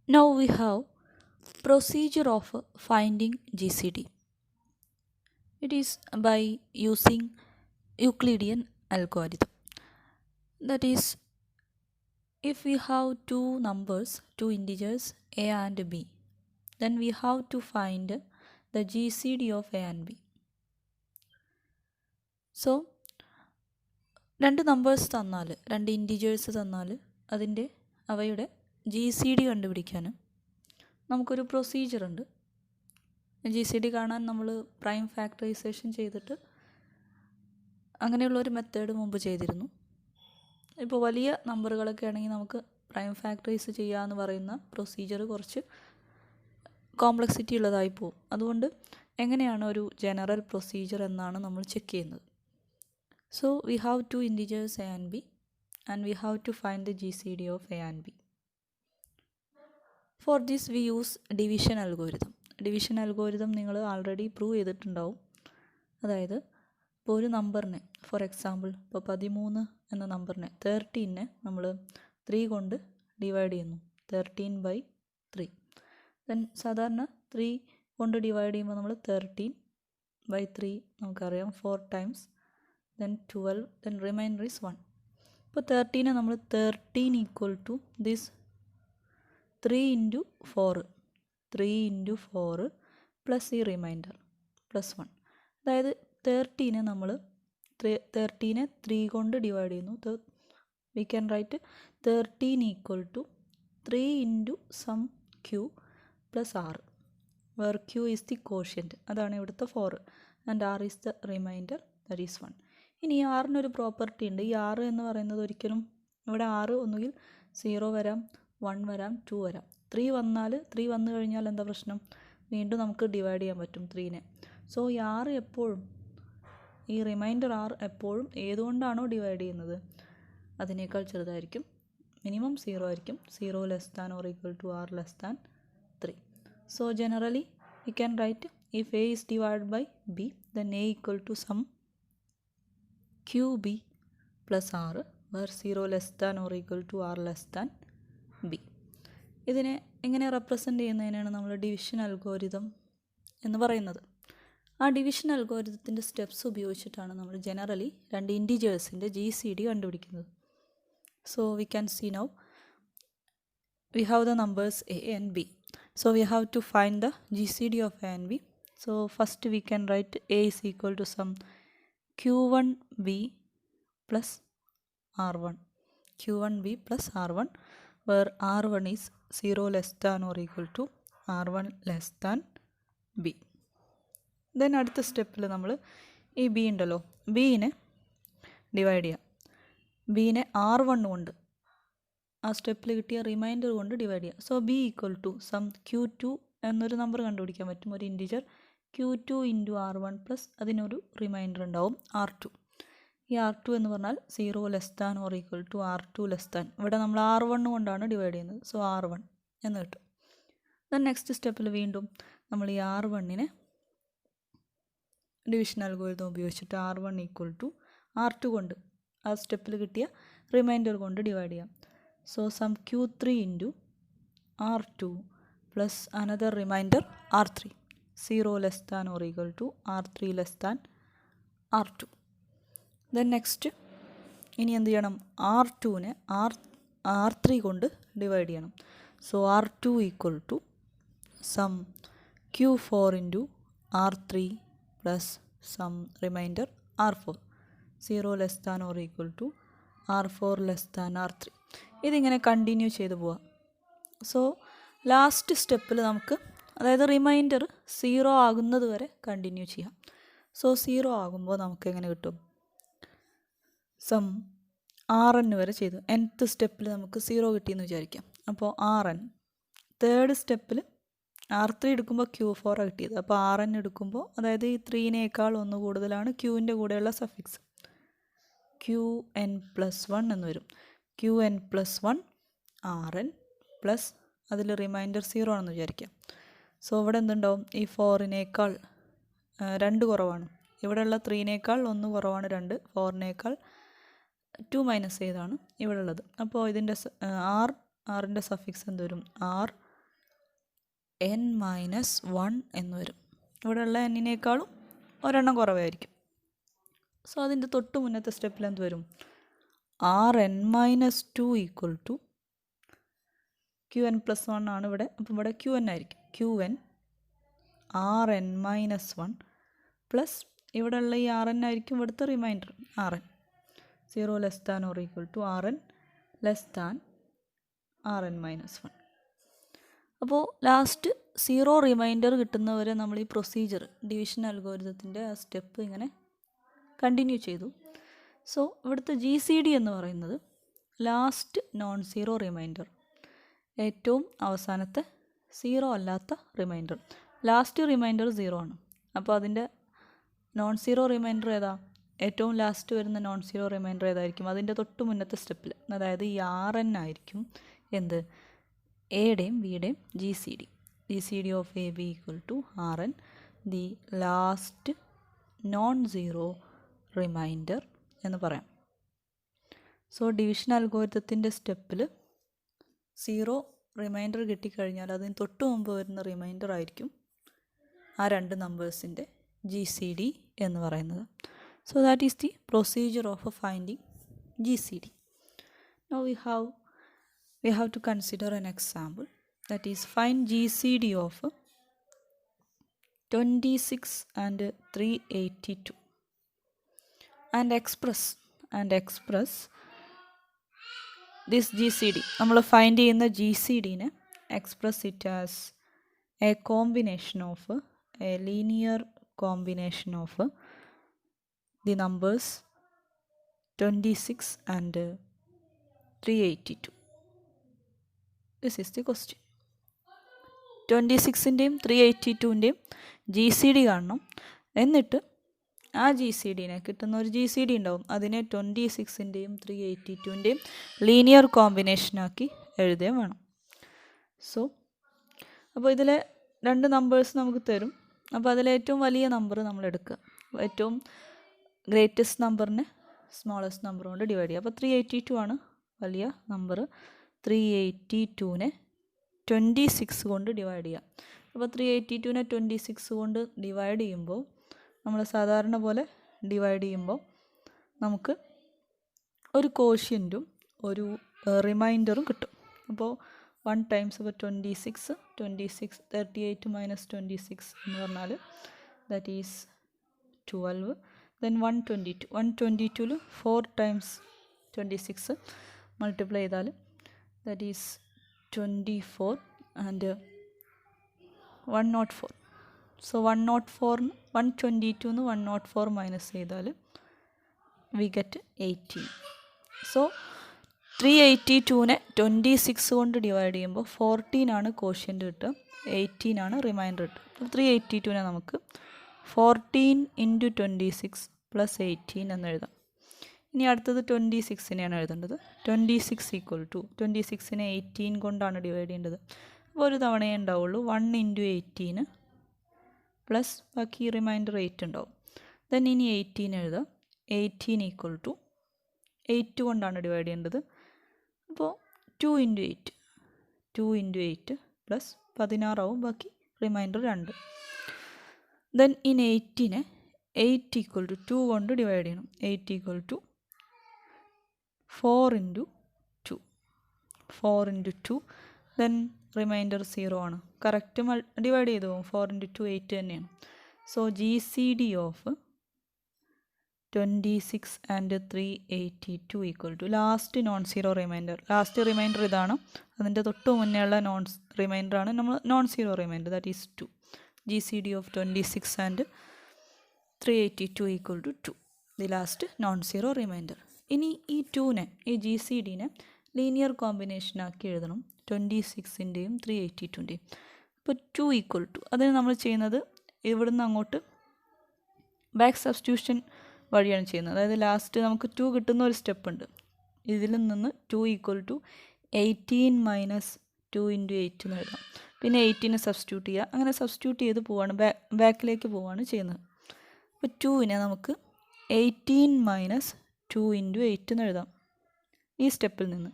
Now we have procedure of finding GCD. It is by using Euclidean algorithm. That is, if we have two numbers, two integers a and b, then we have to find the GCD of a and b. So രണ്ട് numbers തന്നാൽ, രണ്ട് integers തന്നാൽ അതിൻ്റെ അവയുടെ GCD കണ്ടുപിടിക്കാൻ നമുക്കൊരു procedure ഉണ്ട്. GCD കാണാൻ നമ്മൾ പ്രൈം ഫാക്ടറൈസേഷൻ ചെയ്തിട്ട് അങ്ങനെയുള്ളൊരു മെത്തേഡ് മുമ്പ് ചെയ്തിരുന്നു. ഇപ്പോൾ വലിയ നമ്പറുകളൊക്കെ ആണെങ്കിൽ നമുക്ക് പ്രൈം ഫാക്ടറൈസ് ചെയ്യുക എന്ന് പറയുന്ന പ്രൊസീജിയർ കുറച്ച് കോംപ്ലക്സിറ്റി ഉള്ളതായി പോകും. അതുകൊണ്ട് എങ്ങനെയാണ് ഒരു ജനറൽ പ്രൊസീജിയർ എന്നാണ് നമ്മൾ ചെക്ക് ചെയ്യുന്നത്. So we have two integers a and b, and we have to find the GCD of a and b. For this we use division algorithm. Division algorithm നിങ്ങൾ already prove ചെയ്തിട്ടുണ്ടാവും. അതായത് ഇപ്പോൾ ഒരു നമ്പറിനെ, for example ഇപ്പോൾ 13 എന്ന നമ്പറിനെ 13നെ നമ്മൾ 3 കൊണ്ട് ഡിവൈഡ് ചെയ്യുന്നു, 13/3. ദെൻ സാധാരണ 3 കൊണ്ട് ഡിവൈഡ് ചെയ്യുമ്പോൾ നമ്മൾ 13/3 നമുക്കറിയാം 4 times, then 12, then remainder is 1. ഇപ്പോൾ 13നെ നമ്മൾ 13 equal to this 3 into 4, 3 into 4 plus ഈ റിമൈൻഡർ പ്ലസ് 1. അതായത് 13നെ നമ്മൾ 13നെ 3 കൊണ്ട് ഡിവൈഡ് ചെയ്യുന്നു. V can right 13 equal to 3 into some q plus r, where q is the quotient, അതാണ് ഇവിടുത്തെ 4, and r is the remainder, that is 1. ഇനി ഈ ആറിനൊരു property ഉണ്ട്. ഈ 6 എന്ന് പറയുന്നത് ഒരിക്കലും ഇവിടെ 6 ഒന്നുകിൽ 0 വരാം, 1 വരാം, 2 വരാം. 3 വന്നു കഴിഞ്ഞാൽ എന്താ പ്രശ്നം? വീണ്ടും നമുക്ക് ഡിവൈഡ് ചെയ്യാൻ പറ്റും 3നെ. സോ ഈ 6 എപ്പോഴും, ഈ റിമൈൻഡർ 6 എപ്പോഴും ഏതുകൊണ്ടാണോ ഡിവൈഡ് ചെയ്യുന്നത് അതിനേക്കാൾ ചെറുതായിരിക്കും. മിനിമം 0 ആയിരിക്കും. 0 less than or equal to r less than 3. So generally we can write if a is divided by b, then a equal to some qb plus r, where 0 less than or equal to r less than b. ഇതിനെ എങ്ങനെ represent ചെയ്യുന്നതിനാണ് നമ്മൾ division algorithm എന്ന് പറയുന്നത്. ആ division അൽഗോരിതത്തിൻ്റെ steps ഉപയോഗിച്ചിട്ടാണ് നമ്മൾ generally രണ്ട് ഇൻറ്റിജേഴ്സിൻ്റെ GCD കണ്ടുപിടിക്കുന്നത്. So we can see now we have the numbers a and b. So we have to find the GCD of a and b. So first we can write a is equal to some q1b plus r1, q1b plus r1, where r1 is 0 less than or equal to r1 less than b. Then അടുത്ത സ്റ്റെപ്പിൽ നമ്മൾ ഈ B ഉണ്ടല്ലോ, ബീനെ divide ചെയ്യാം. ബീനെ r1 കൊണ്ട്, ആ സ്റ്റെപ്പിൽ കിട്ടിയ റിമൈൻഡർ കൊണ്ട് ഡിവൈഡ് ചെയ്യാം. So b equal to some q2 എന്നൊരു നമ്പർ കണ്ടുപിടിക്കാൻ പറ്റും, ഒരു integer q2 into r1 plus അതിനൊരു റിമൈൻഡർ ഉണ്ടാവും r2. ഈ r2 എന്ന് പറഞ്ഞാൽ 0 less than or equal to r2 less than, ഇവിടെ നമ്മൾ r1 കൊണ്ടാണ് ഡിവൈഡ് ചെയ്യുന്നത്. സോ r1 എന്ന് കിട്ടും. ദെൻ നെക്സ്റ്റ് സ്റ്റെപ്പിൽ വീണ്ടും നമ്മൾ ഈ r1നെ ഡിവിഷൻ അൽഗോരിതം ഉപയോഗിച്ചിട്ട് r1 ഈക്വൽ ടു r2 കൊണ്ട്, ആ സ്റ്റെപ്പിൽ കിട്ടിയ റിമൈൻഡർ കൊണ്ട് ഡിവൈഡ് ചെയ്യാം. So some q3 into r2 plus another remainder r3, 0 less than or equal to r3 less than r2. Then next ഇനി എന്ത് ചെയ്യണം? r2നെ r3 കൊണ്ട് ഡിവൈഡ് ചെയ്യണം. So r2 equal to some q4 into r3 plus some remainder r4, 0 less than or equal to r4 less than r3. ഇതിങ്ങനെ continue ചെയ്ത് പോവാം. So last സ്റ്റെപ്പിൽ നമുക്ക്, അതായത് റിമൈൻഡർ 0 ആകുന്നത് വരെ കണ്ടിന്യൂ ചെയ്യാം. സോ 0 ആകുമ്പോൾ നമുക്ക് എങ്ങനെ കിട്ടും? സം rn വരെ ചെയ്തു. nth സ്റ്റെപ്പിൽ നമുക്ക് 0 കിട്ടിയെന്ന് വിചാരിക്കാം. അപ്പോൾ rn, തേർഡ് സ്റ്റെപ്പിൽ r3 എടുക്കുമ്പോൾ q4 കിട്ടിയത്. അപ്പോൾ rn എടുക്കുമ്പോൾ, അതായത് ഈ 3നേക്കാൾ 1 കൂടുതലാണ് qൻ്റെ കൂടെയുള്ള സഫിക്സ്, qn+1 എന്ന് വരും. qn+1 rn പ്ലസ് അതിൽ റിമൈൻഡർ 0 ആണെന്ന് വിചാരിക്കാം. സോ ഇവിടെ എന്തുണ്ടാവും? ഈ 4നേക്കാൾ 2 കുറവാണ്, ഇവിടെയുള്ള 3നേക്കാൾ 1 കുറവാണ് 2, 4നേക്കാൾ 2 മൈനസ് ചെയ്താണ് ഇവിടെ ഉള്ളത്. അപ്പോൾ ഇതിൻ്റെ ആറിൻ്റെ സഫിക്സ് എന്ത് വരും? r n മൈനസ് 1 എന്ന് വരും. ഇവിടെയുള്ള എന്നിനേക്കാളും ഒരെണ്ണം കുറവായിരിക്കും. സോ അതിൻ്റെ തൊട്ട് മുന്നത്തെ സ്റ്റെപ്പിൽ എന്ത് വരും? Rn minus 2 equal to Qn plus 1 ആണ് ഇവിടെ. അപ്പം ഇവിടെ Qn ആയിരിക്കും. Qn Rn മൈനസ് 1 പ്ലസ് ഇവിടെയുള്ള ഈ Rn ആയിരിക്കും ഇവിടുത്തെ remainder Rn. 0 less than or equal to Rn less than Rn minus 1. അപ്പോൾ ലാസ്റ്റ് 0 റിമൈൻഡർ കിട്ടുന്നവരെ നമ്മൾ ഈ പ്രൊസീജിയർ ഡിവിഷൻ അൽഗോരിതത്തിൻ്റെ ആ സ്റ്റെപ്പ് ഇങ്ങനെ കണ്ടിന്യൂ ചെയ്തു. സോ ഇവിടുത്തെ GCD എന്ന് പറയുന്നത് ലാസ്റ്റ് നോൺ സീറോ റിമൈൻഡർ, ഏറ്റവും അവസാനത്തെ 0 അല്ലാത്ത റിമൈൻഡർ. ലാസ്റ്റ് റിമൈൻഡർ 0 ആണ്. അപ്പോൾ അതിൻ്റെ നോൺ സീറോ റിമൈൻഡർ ഏതാ? ഏറ്റവും ലാസ്റ്റ് വരുന്ന നോൺ സീറോ റിമൈൻഡർ ഏതായിരിക്കും? അതിൻ്റെ തൊട്ട് മുന്നത്തെ സ്റ്റെപ്പിൽ, അതായത് ഈ Rn ആയിരിക്കും എന്ത്? എയുടെയും ബിയുടെയും GCD of a b equal to Rn, the last non zero remainder എന്ന് പറയാം. സോ ഡിവിഷൻ അൽഗോരിതത്തിൻ്റെ സ്റ്റെപ്പിൽ 0 റിമൈൻഡർ കിട്ടിക്കഴിഞ്ഞാൽ അതിന് തൊട്ട് മുമ്പ് വരുന്ന റിമൈൻഡർ ആയിരിക്കും ആ രണ്ട് നമ്പേഴ്സിൻ്റെ GCD എന്ന് പറയുന്നത്. So that is the procedure of finding GCD. Now we have to consider an example, that is find GCD of 26 and 382 and express this GCD. നമ്മൾ ഫൈൻഡ് ചെയ്യുന്ന GCDനെ express it as a combination of a linear combination of the numbers 26 and 382. This is the question. 26ൻ്റെയും 382ൻ്റെയും GCD കാണണം. എന്നിട്ട് ആ GCDനെ കിട്ടുന്ന ഒരു GCD ഉണ്ടാവും, അതിനെ 26ൻ്റെയും 382ൻ്റെയും ലീനിയർ കോമ്പിനേഷനാക്കി എഴുതുകയും വേണം. സോ അപ്പോൾ ഇതിലെ രണ്ട് നമ്പേഴ്സ് നമുക്ക് തരും. അപ്പോൾ അതിലെ ഏറ്റവും വലിയ നമ്പർ നമ്മൾ എടുക്കുക, ഏറ്റവും ഗ്രേറ്റസ്റ്റ് നമ്പറിനെ സ്മോളസ്റ്റ് നമ്പർ കൊണ്ട് ഡിവൈഡ് ചെയ്യുക. അപ്പോൾ 382 ആണ് വലിയ നമ്പർ. 382നെ 26 കൊണ്ട് ഡിവൈഡ് ചെയ്യുക. അപ്പോൾ 382നെ 26 കൊണ്ട് ഡിവൈഡ് ചെയ്യുമ്പോൾ നമ്മൾ സാധാരണ പോലെ ഡിവൈഡ് ചെയ്യുമ്പോൾ നമുക്ക് ഒരു കോഷ്യൻറ്റും ഒരു റിമൈൻഡറും കിട്ടും. അപ്പോൾ 1 ടൈംസ് ഇപ്പോൾ 26 38 മൈനസ് 26 എന്ന് പറഞ്ഞാൽ ദാറ്റ് ഈസ് 12. ദെൻ 122ൽ 4 ടൈംസ് 26 മൾട്ടിപ്ലൈ ചെയ്താൽ that is 24 and 104. So 104 122 104 minus ചെയ്താൽ വി ഗെറ്റ് 18. സോ 382നെ 26 കൊണ്ട് ഡിവൈഡ് ചെയ്യുമ്പോൾ 14 ആണ് കോഷ്യൻ്റ് കിട്ടുക, 18 ആണ് റിമൈൻഡർ കിട്ടുക. അപ്പോൾ 382നെ നമുക്ക് 14 × 26 + 18 എന്ന് എഴുതാം. ഇനി അടുത്തത് 26നെയാണ് എഴുതേണ്ടത്. 26 ഈക്വൽ ടു 26നെ 18 കൊണ്ടാണ് ഡിവൈഡ് ചെയ്യേണ്ടത്. അപ്പോൾ ഒരു തവണയേ ഉണ്ടാവുള്ളൂ. 1 × 18 പ്ലസ് ബാക്കി റിമൈൻഡർ 8 ഉണ്ടാവും. ദെൻ ഇനി 18 എഴുതാം. 18 ഈക്വൽ ടു 8 കൊണ്ടാണ് ഡിവൈഡ് ചെയ്യേണ്ടത്. അപ്പോൾ 2 × 8 പ്ലസ് 16 ആവും, ബാക്കി റിമൈൻഡർ 2. ദെൻ ഇൻ 8നെ 8 ഈക്വൽ ടു 2 കൊണ്ട് ഡിവൈഡ് ചെയ്യണം. 8 ഈക്വൽ ടു 4 × 2 ദെൻ റിമൈൻഡർ 0 ആണ്. കറക്റ്റ് ഡിവൈഡ് ചെയ്ത് പോകും. 4 × 2 8 തന്നെയാണ്. So GCD of 26 and 382 equal to last non zero remainder. Last remainder ഇതാണ്, അതിൻ്റെ തൊട്ട് മുന്നേ ഉള്ള റിമൈൻഡറാണ് നമ്മൾ non zero remainder, that is 2. GCD of 26 and 382 equal to 2, the last non zero remainder. ഇനി ഈ 2നെ ഈ GCDനെ ലീനിയർ കോമ്പിനേഷനാക്കി എഴുതണം 26ൻ്റെയും 382ൻ്റെയും. അപ്പോൾ 2 ഈക്വൽ ടു അതിന് നമ്മൾ ചെയ്യുന്നത് ഇവിടുന്ന് അങ്ങോട്ട് ബാക്ക് സബ്സ്റ്റിറ്റ്യൂഷൻ വഴിയാണ് ചെയ്യുന്നത്. അതായത് ലാസ്റ്റ് നമുക്ക് 2 കിട്ടുന്ന ഒരു സ്റ്റെപ്പ് ഉണ്ട്. ഇതിൽ നിന്ന് 2 ഈക്വൽ ടു 18 മൈനസ് 2 × 8 എന്ന് എഴുതാം. പിന്നെ 18നെ സബ്സ്റ്റിറ്റ്യൂട്ട് ചെയ്യുക. അങ്ങനെ സബ്സ്റ്റിറ്റ്യൂട്ട് ചെയ്ത് പോവാണ്, ബാക്കിലേക്ക് പോവാണ് ചെയ്യുന്നത്. അപ്പോൾ 2നെ നമുക്ക് 18 മൈനസ് 2 × 8 എന്ന് എഴുതാം. ഈ സ്റ്റെപ്പിൽ നിന്ന്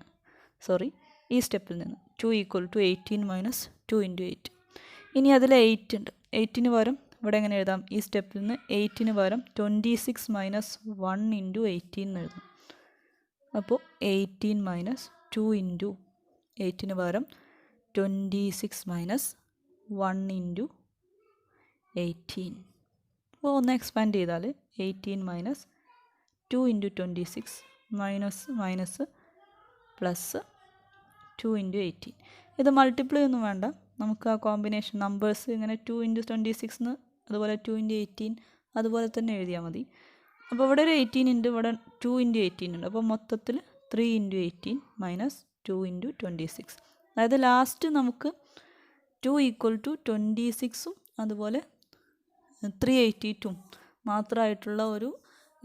2 ഈക്വൽ ടു 18 മൈനസ് 2 × 8. ഇനി അതിൽ 8 ഉണ്ട്. 8ന് പകരം ഇവിടെ എങ്ങനെ എഴുതാം? ഈ സ്റ്റെപ്പിൽ നിന്ന് 8ന് പകരം 26 മൈനസ് 1 ഇൻറ്റു 18 എന്ന് എഴുതാം. അപ്പോൾ 18 മൈനസ് 2 ഇൻറ്റു 8ന് പകരം 26 മൈനസ് 1 ഇൻറ്റു 18. അപ്പോൾ ഒന്ന് എക്സ്പാൻഡ് ചെയ്താൽ 18 minus 2 into 26 minus plus 2 into 18. ഇത് മൾട്ടിപ്ലൈ ഒന്നും വേണ്ട, നമുക്ക് ആ കോമ്പിനേഷൻ നമ്പേഴ്സ് ഇങ്ങനെ 2 ഇൻറ്റു 26 എന്ന് അതുപോലെ 2 ഇൻറ്റു 18 അതുപോലെ തന്നെ എഴുതിയാൽ മതി. അപ്പോൾ ഇവിടെ ഒരു 18 ഉണ്ട്, ഇവിടെ 2 ഇൻറ്റു 18 ഉണ്ട്. അപ്പോൾ മൊത്തത്തിൽ 3 ഇൻറ്റു 18 മൈനസ് 2 ഇൻറ്റു 26. അതായത് ലാസ്റ്റ് നമുക്ക് 2 ഈക്വൽ ടു 26ഉം അതുപോലെ 382 മാത്രമായിട്ടുള്ള ഒരു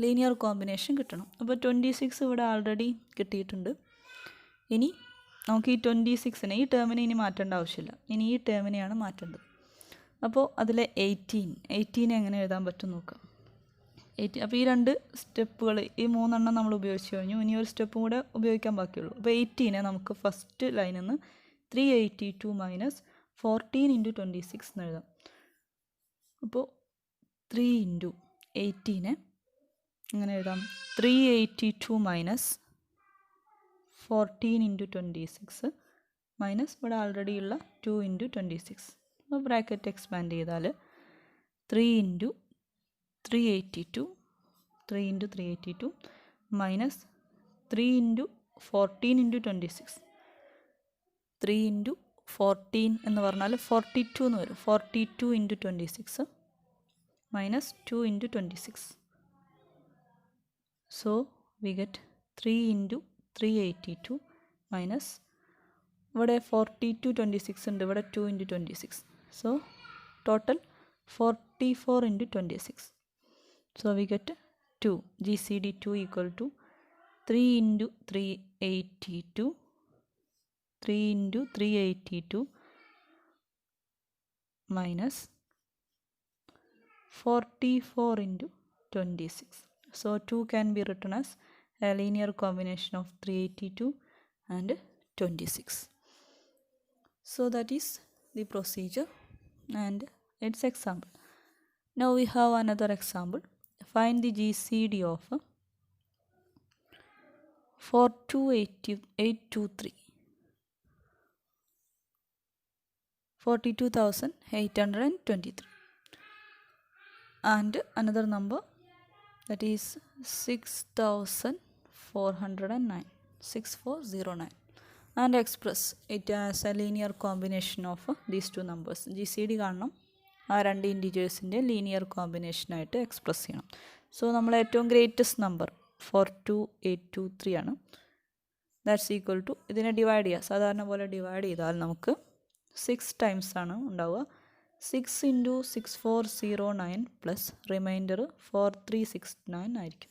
ലീനിയർ കോമ്പിനേഷൻ കിട്ടണം. അപ്പോൾ 26 ഇവിടെ ആൾറെഡി കിട്ടിയിട്ടുണ്ട്. ഇനി നമുക്ക് ഈ 26നെ ഈ ടേമിനെ ഇനി മാറ്റേണ്ട ആവശ്യമില്ല, ഇനി ഈ ടേമിനെയാണ് മാറ്റേണ്ടത്. അപ്പോൾ അതിലെ 18 എങ്ങനെ എഴുതാൻ പറ്റും നോക്കാം. 18 അപ്പോൾ ഈ 2 സ്റ്റെപ്പുകൾ, ഈ 3 എണ്ണം നമ്മൾ ഉപയോഗിച്ച് കഴിഞ്ഞു. ഇനി ഒരു സ്റ്റെപ്പും കൂടെ ഉപയോഗിക്കാൻ ബാക്കിയുള്ളൂ. അപ്പോൾ 18നെ നമുക്ക് ഫസ്റ്റ് ലൈനിൽ നിന്ന് 382 മൈനസ് 14 ഇൻറ്റു 26 എന്ന് എഴുതാം. അപ്പോൾ 3 ഇൻറ്റു 18നെ എങ്ങനെ എഴുതാം? 382 മൈനസ് 14 ഇൻറ്റു 26 മൈനസ് ഇവിടെ ആൾറെഡി ഉള്ള 2 ഇൻറ്റു 26. അപ്പോൾ ബ്രാക്കറ്റ് എക്സ്പാൻഡ് ചെയ്താൽ 3 into 382 minus 3 into 14 into 26. 3 into 14 എന്ന് പറഞ്ഞാൽ 42 എന്ന് വരും. 42 into 26 minus 2 into 26. So we get 3 into 382 minus ഇവിടെ 42 26 ഉണ്ട്, ഇവിടെ 2 into 26. So total 44 into 26. So we get 2. GCD 2 equal to 3 into 382 minus 44 into 26. So 2 can be written as a linear combination of 382 and 26. So that is the procedure and its example. Now we have another example. Find the GCD of 42823. 42,823 and another number, that is 6,409, 6409, and express it as a linear combination of these two numbers. GCD കാണണം, ആ 2 ഇൻറ്റിജേഴ്സിൻ്റെ linear കോമ്പിനേഷനായിട്ട് express ചെയ്യണം. So നമ്മൾ ഏറ്റവും greatest number 42823 ആണ്. That's equal to, ഇതിനെ divide ചെയ്യുക, സാധാരണ പോലെ ഡിവൈഡ് ചെയ്താൽ നമുക്ക് 6 ടൈംസ് ആണ് ഉണ്ടാവുക. 6 ഇൻറ്റു 6409 പ്ലസ് റിമൈൻഡർ 4369 ആയിരിക്കും.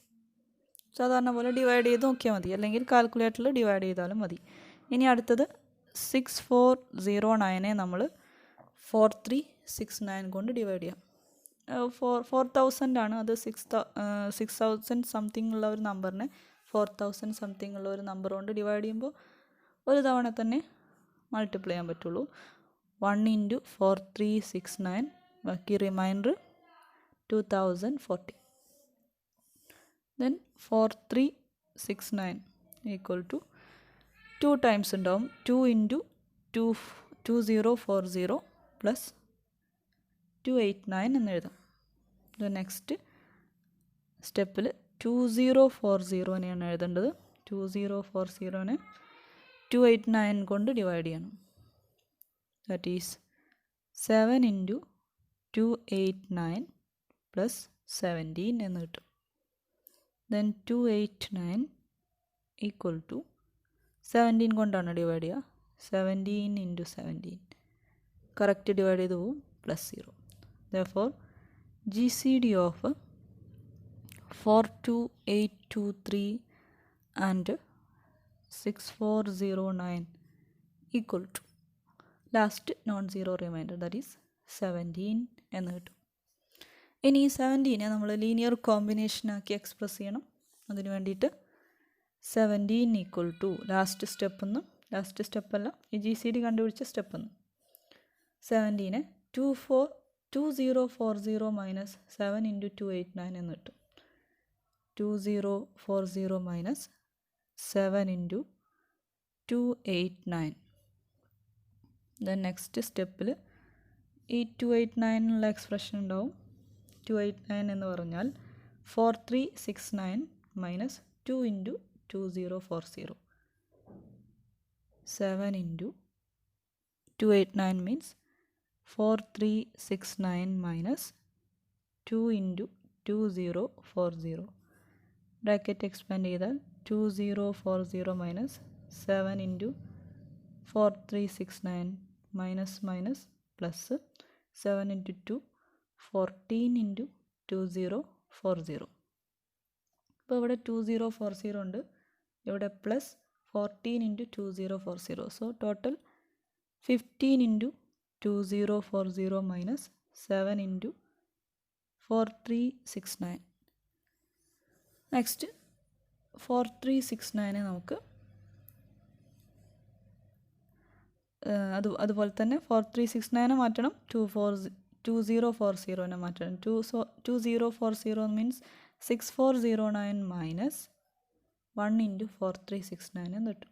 സാധാരണ പോലെ ഡിവൈഡ് ചെയ്ത് നോക്കിയാൽ മതി, അല്ലെങ്കിൽ കാൽക്കുലേറ്ററിൽ ഡിവൈഡ് ചെയ്താലും മതി. ഇനി അടുത്തത് 6409നെ നമ്മൾ 4369 കൊണ്ട് ഡിവൈഡ് ചെയ്യാം. 4000 ആണ്, അത് 6000 സംതിങ് ഉള്ള ഒരു നമ്പറിനെ 4000 സംതിങ് ഉള്ള ഒരു നമ്പർ കൊണ്ട് ഡിവൈഡ് ചെയ്യുമ്പോൾ ഒരു തവണ തന്നെ മൾട്ടിപ്ലൈ ചെയ്യാൻ പറ്റുള്ളൂ. 1 ഇൻറ്റു 4369, ബാക്കി remainder 2040. Then 4369 equal to 2 times ഉണ്ടാവും. 2 ഇൻറ്റു 2040 പ്ലസ് 289 എന്ന് എഴുതാം. നെക്സ്റ്റ് സ്റ്റെപ്പിൽ 2040നെയാണ് എഴുതേണ്ടത്. 2040നെ 289 കൊണ്ട് ഡിവൈഡ് ചെയ്യണം. ദാറ്റ് ഈസ് 7 ഇൻറ്റു 289 പ്ലസ് 17 എന്ന് കിട്ടും. ദെൻ 289 ഈക്വൽ ടു 17 കൊണ്ടാണ് ഡിവൈഡ് ചെയ്യുക. 17 ഇൻറ്റു 17 കറക്റ്റ് ഡിവൈഡ് ചെയ്ത് പോവും, plus 0. Therefore GCD of 42823 and 6409 equal to last non zero remainder, that is 17 എന്ന് കിട്ടും. ഇനി ഈ 17നെ നമ്മൾ ലീനിയർ കോമ്പിനേഷനാക്കി എക്സ്പ്രസ് ചെയ്യണം. അതിന് വേണ്ടിയിട്ട് 17 ഈക്വൽ ടു ലാസ്റ്റ് സ്റ്റെപ്പല്ല, ഈ GCD കണ്ടുപിടിച്ച സ്റ്റെപ്പെന്ന് 17നെ 2040 മൈനസ് 7 ഇൻറ്റു 289 എന്ന് കിട്ടും. 2040 മൈനസ് 7 ഇൻറ്റു 289. ദെൻ നെക്സ്റ്റ് സ്റ്റെപ്പിൽ ഈ 289 എക്സ്പ്രഷൻ ഉണ്ടാവും. 289 എന്ന് പറഞ്ഞാൽ 4369 minus 2 into 2040. 7 into 289 means 4369 minus 2 into 2040. Bracket expand ചെയ്താൽ 2040 minus 7 into 4369 minus minus plus 7 into 2 14 into 2040. അപ്പോൾ ഇവിടെ 2040 ഉണ്ട്, ഇവിടെ plus 14 into 2040. So total 15 into 2040 minus 7 into 4369. Next 4369 നമുക്ക് അതുപോലെ തന്നെ 4369 മാറ്റണം, 2040 മാറ്റണം. 2040 മീൻസ് 6409 മൈനസ് 1 ഇൻറ്റു 4369 എന്ന് കിട്ടും.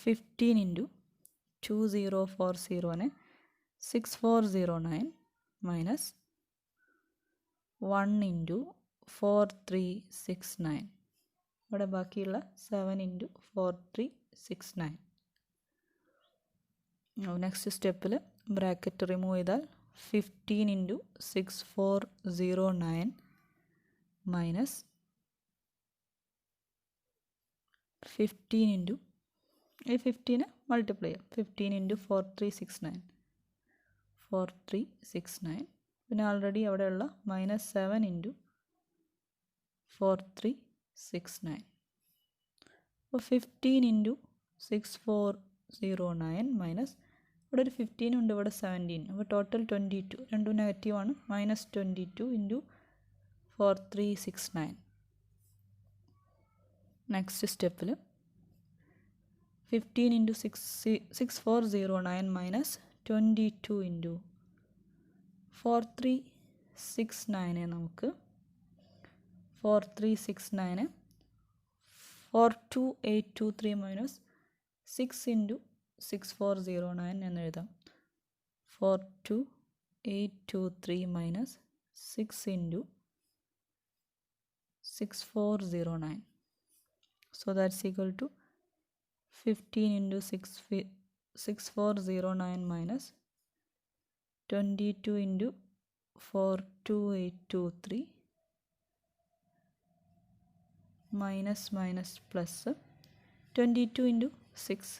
15 ഇൻറ്റു 2040 6409 മൈനസ് 1 ഇൻറ്റു 4369. ഇവിടെ ബാക്കിയുള്ള 7 ഇൻറ്റു 4369. നെക്സ്റ്റ് സ്റ്റെപ്പിൽ ബ്രാക്കറ്റ് റിമൂവ് ചെയ്താൽ 15 ഇൻറ്റു 6409 മൈനസ് 15 ഇൻറ്റു ഈ 15 മൾട്ടിപ്ലൈ ചെയ്യാം. 15 ഇൻറ്റു 4369. പിന്നെ ആൾറെഡി അവിടെയുള്ള മൈനസ് 7 ഇൻറ്റു 4369. അപ്പോൾ 15 ഇൻറ്റു 6409 മൈനസ് ഇവിടെ ഒരു 15 ഉണ്ട്, ഇവിടെ 17. അപ്പോൾ ടോട്ടൽ 22. രണ്ടും നെഗറ്റീവാണ്. Minus 22 into 4369. നെക്സ്റ്റ് സ്റ്റെപ്പിൽ 15 ഇൻറ്റു 6409 മൈനസ് 22 ഇൻറ്റു 4369 നമുക്ക് 4369 42823 മൈനസ് 6 ഇൻറ്റു 6409 എന്ന് എഴുതാം. 42823 minus 6 into 6409. So that's equal to 15 into 6409 minus 22 into 42823 minus plus 22 into 6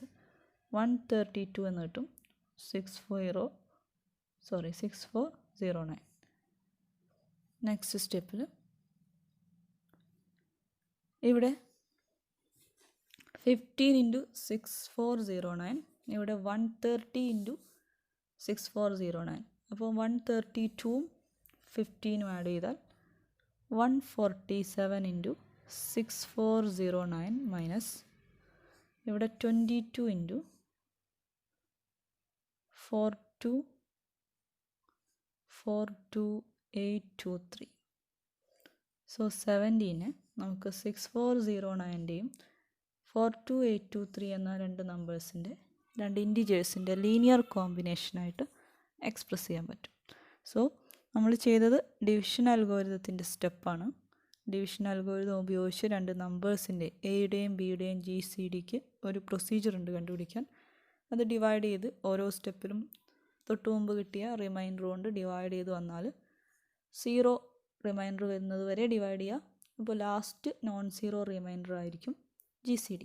132 എന്ന് കിട്ടും. 6409. നെക്സ്റ്റ് സ്റ്റെപ്പിൽ ഇവിടെ 15 ഇൻറ്റു 6409, ഇവിടെ 130 ഇൻറ്റു 6409. അപ്പോൾ 132ഉം 15ഉം ആഡ് ചെയ്താൽ 147 ഇൻറ്റു 6409 മൈനസ് ഇവിടെ 22 ഇൻറ്റു 42823. സോ 17 നമുക്ക് 6409ൻ്റെയും 42823 എന്ന രണ്ട് നമ്പേഴ്സിൻ്റെ രണ്ട് ഇൻറ്റിജേഴ്സിൻ്റെ ലീനിയർ കോമ്പിനേഷനായിട്ട് എക്സ്പ്രസ് ചെയ്യാൻ പറ്റും. സോ നമ്മൾ ചെയ്തത് ഡിവിഷൻ അൽഗോരിതത്തിൻ്റെ സ്റ്റെപ്പാണ്. ഡിവിഷൻ അൽഗോരിതം ഉപയോഗിച്ച് രണ്ട് നമ്പേഴ്സിൻ്റെ എയുടെയും ബിയുടെയും GCDക്ക് ഒരു പ്രൊസീജിയർ ഉണ്ട് കണ്ടുപിടിക്കാൻ. അത് ഡിവൈഡ് ചെയ്ത് ഓരോ സ്റ്റെപ്പിലും തൊട്ട് മുമ്പ് കിട്ടിയ റിമൈൻഡർ കൊണ്ട് ഡിവൈഡ് ചെയ്ത് വന്നാൽ 0 റിമൈൻഡർ വരുന്നത് വരെ ഡിവൈഡ് ചെയ്യുക. അപ്പോൾ ലാസ്റ്റ് നോൺ സീറോ റിമൈൻഡർ ആയിരിക്കും GCD.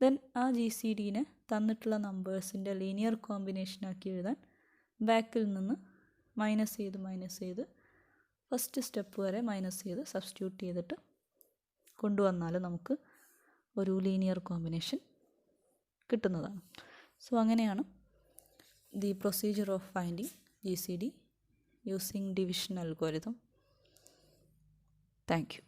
ദെൻ ആ GCDനെ തന്നിട്ടുള്ള നമ്പേഴ്സിൻ്റെ ലീനിയർ കോമ്പിനേഷനാക്കി എഴുതാൻ ബാക്കിൽ നിന്ന് മൈനസ് ചെയ്ത് ഫസ്റ്റ് സ്റ്റെപ്പ് വരെ മൈനസ് ചെയ്ത് സബ്സ്റ്റിറ്റ്യൂട്ട് ചെയ്തിട്ട് കൊണ്ടുവന്നാൽ നമുക്ക് ഒരു ലീനിയർ കോമ്പിനേഷൻ കിട്ടുന്നതാണ്. സോ അങ്ങനെയാണ് the procedure of finding GCD using division algorithm. Thank you.